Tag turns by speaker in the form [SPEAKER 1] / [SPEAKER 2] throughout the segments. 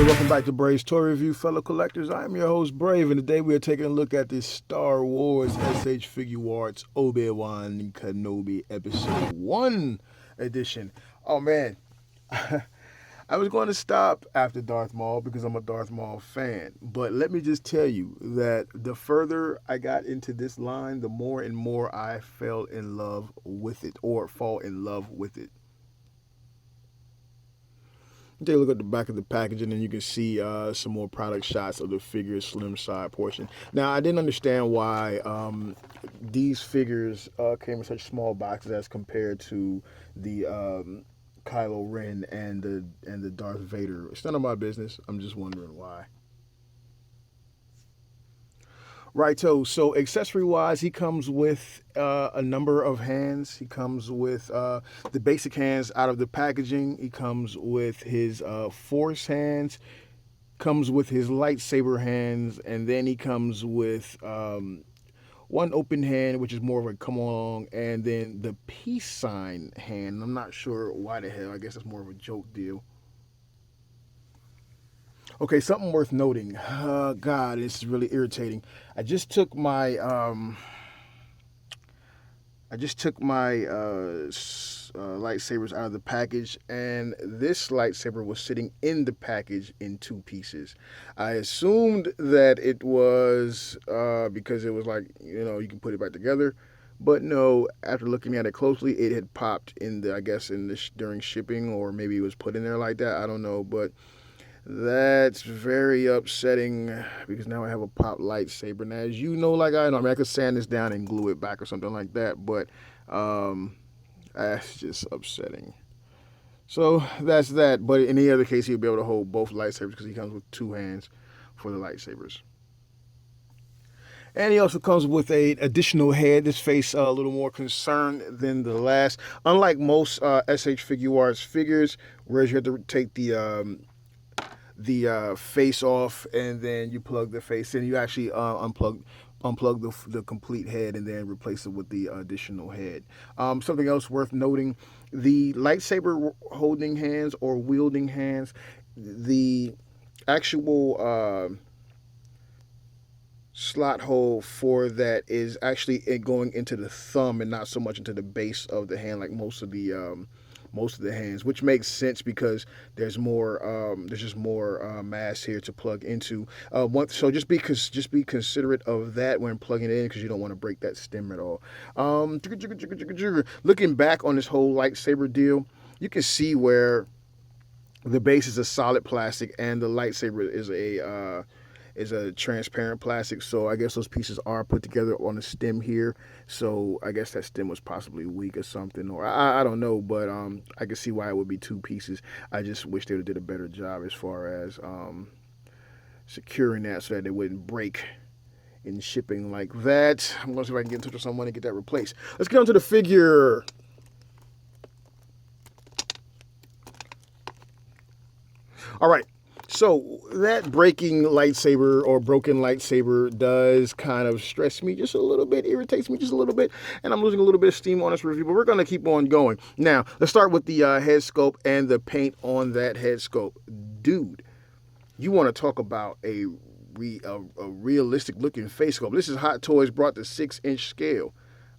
[SPEAKER 1] Hey, welcome back to Brave's Toy Review, fellow collectors. I am your host, Brave, and today we are taking a look at the Star Wars SHFiguarts Obi Wan Kenobi Episode 1 edition. Oh, man. I was going to stop after Darth Maul because I'm a Darth Maul fan, but let me just tell you that the further I got into this line, the more and more I fell in love with it, or fall in love with it. Take a look at the back of the packaging and you can see some more product shots of the figure's slim side portion. Now, I didn't understand why these figures came in such small boxes as compared to the Kylo Ren and the Darth Vader. It's none of my business. I'm just wondering why. Righto. So accessory wise, he comes with a number of hands. He comes with the basic hands out of the packaging. He comes with his force hands. Comes with his lightsaber hands, and then he comes with one open hand, which is more of a come along, and then the peace sign hand. I'm not sure why the hell. I guess it's more of a joke deal. Okay, something worth noting. God, it's really irritating. I just took my lightsabers out of the package, and this lightsaber was sitting in the package in two pieces. I assumed that it was because it was like, you can put it back together. But no, after looking at it closely, it had popped in the, I guess, during shipping, or maybe it was put in there like that. I don't know, but that's very upsetting because now I have a pop lightsaber. Now, as you know, like I know, I mean, I could sand this down and glue it back or something like that, but that's just upsetting. So that's that. But in any other case, he'll be able to hold both lightsabers because he comes with two hands for the lightsabers. And he also comes with an additional head. This face a little more concerned than the last. Unlike most SHFiguarts figures, whereas you have to take the face off and then you plug the face in, you actually unplug the complete head and then replace it with the additional head. Something else worth noting, the lightsaber holding hands or wielding hands, the actual slot hole for that is actually going into the thumb and not so much into the base of the hand like most of the hands, which makes sense because there's just more mass here to plug into. So just be considerate of that when plugging it in because you don't want to break that stem at all. Looking back on this whole lightsaber deal, you can see where the base is a solid plastic and the lightsaber is a transparent plastic, so I guess those pieces are put together on a stem here. So I guess that stem was possibly weak or something, or I don't know, but I can see why it would be two pieces. I just wish they would have did a better job as far as securing that so that it wouldn't break in shipping like that. I'm gonna see if I can get in touch with someone and get that replaced. Let's get on to the figure. All right. So that breaking lightsaber or broken lightsaber does kind of stress me just a little bit, irritates me just a little bit, and I'm losing a little bit of steam on this review, but we're going to keep on going. Now, let's start with the head sculpt and the paint on that head sculpt. Dude, you want to talk about a realistic looking face sculpt. This is Hot Toys brought the 6-inch scale.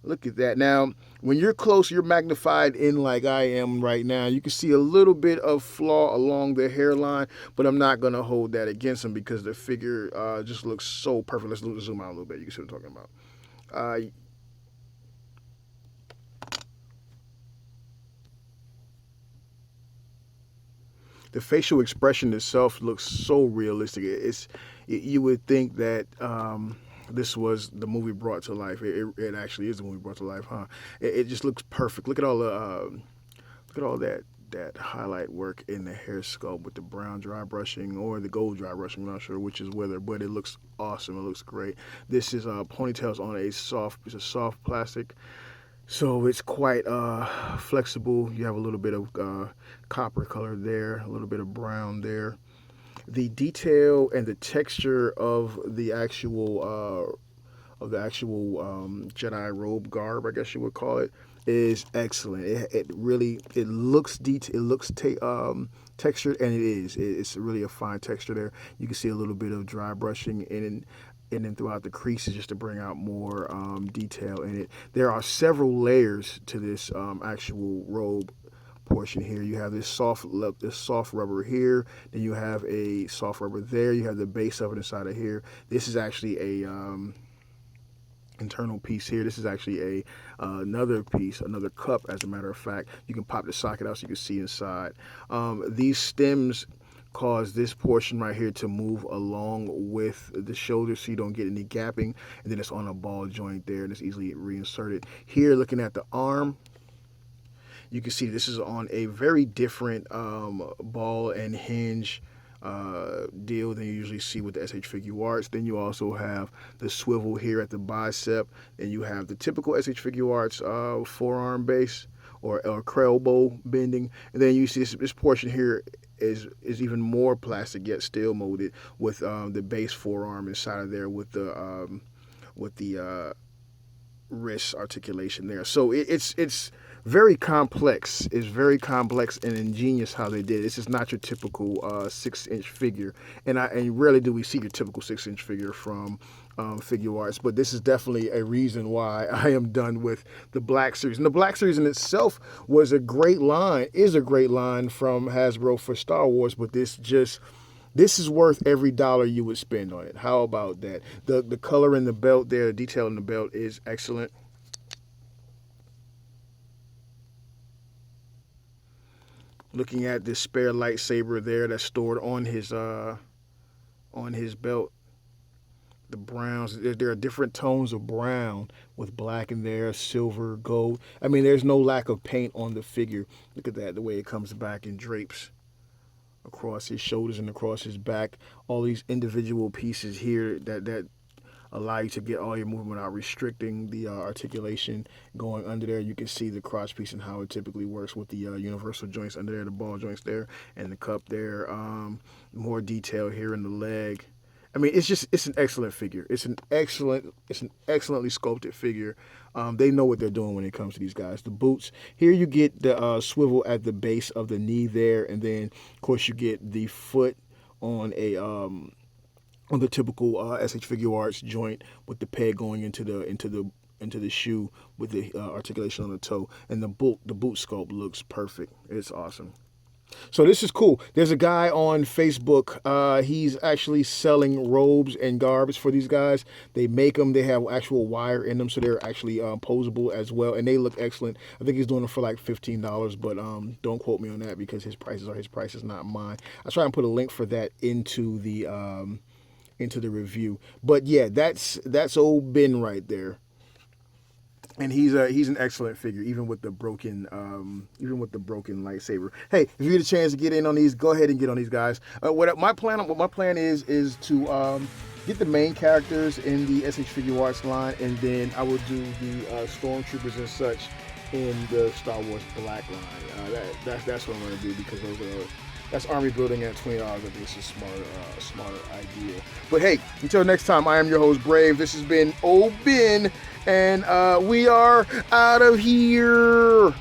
[SPEAKER 1] Look at that. Now, when you're close, you're magnified in like I am right now. You can see a little bit of flaw along the hairline, but I'm not going to hold that against him because the figure just looks so perfect. Let's zoom out a little bit. You can see what I'm talking about. The facial expression itself looks so realistic. You would think that this was the movie brought to life. It actually is the movie brought to life, huh? It just looks perfect. Look at all that highlight work in the hair sculpt with the brown dry brushing or the gold dry brushing. I'm not sure which is whether, but it looks awesome. It looks great. This is ponytails on a soft plastic. So it's quite flexible. You have a little bit of copper color there, a little bit of brown there. The detail and the texture of the actual of the actual Jedi robe garb, I guess you would call it, is excellent. It really it looks textured, and it's really a fine texture there. You can see a little bit of dry brushing in and throughout the creases just to bring out more detail in it. There are several layers to this actual robe portion here. You have this soft rubber here, then you have a soft rubber there, you have the base of it inside of here. This is actually a internal piece here. This is actually a another piece, another cup, as a matter of fact. You can pop the socket out so you can see inside. These stems cause this portion right here to move along with the shoulder so you don't get any gapping, and then it's on a ball joint there and it's easily reinserted. Here, looking at the arm, you can see this is on a very different ball and hinge deal than you usually see with the SHFiguarts. Then you also have the swivel here at the bicep, and you have the typical SHFiguarts forearm base or elbow bending, and then you see this portion here is even more plastic yet still molded with the base forearm inside of there with the wrist articulation there. So it's very complex. It's very complex and ingenious how they did it. This is not your typical 6-inch figure, and rarely do we see your typical 6-inch figure from Figuarts, but this is definitely a reason why I am done with the Black Series. And the Black Series in itself is a great line from Hasbro for Star Wars, but this is worth every dollar you would spend on it. How about that? The color in the belt there, the detail in the belt is excellent. Looking at this spare lightsaber there that's stored on his belt. The browns, there are different tones of brown with black in there, silver, gold. I mean, there's no lack of paint on the figure. Look at that, the way it comes back and drapes across his shoulders and across his back. All these individual pieces here that allow you to get all your movement out, restricting the articulation going under there. You can see the crotch piece and how it typically works with the universal joints under there, the ball joints there, and the cup there. More detail here in the leg. I mean, it's an excellent figure. It's an excellently sculpted figure. They know what they're doing when it comes to these guys. The boots, here you get the swivel at the base of the knee there, and then of course you get the foot on the typical SHFiguarts joint with the peg going into the shoe with the articulation on the toe, and the boot sculpt looks perfect. It's awesome. So this is cool. There's a guy on Facebook. He's actually selling robes and garbs for these guys. They make them. They have actual wire in them, so they're actually posable as well, and they look excellent. I think he's doing them for like $15, but don't quote me on that because his prices are his prices, not mine. I'll try and put a link for that into the review. But yeah, that's old Ben right there. And he's an excellent figure, even with the broken lightsaber. Hey, if you get a chance to get in on these, go ahead and get on these guys. What my plan is to get the main characters in the SHFiguarts line, and then I will do the stormtroopers and such in the Star Wars Black line. That's what I'm going to do, because that's army building at $20. I think it's a smarter idea. But hey, until next time, I am your host, Brave. This has been Old Ben, and we are out of here.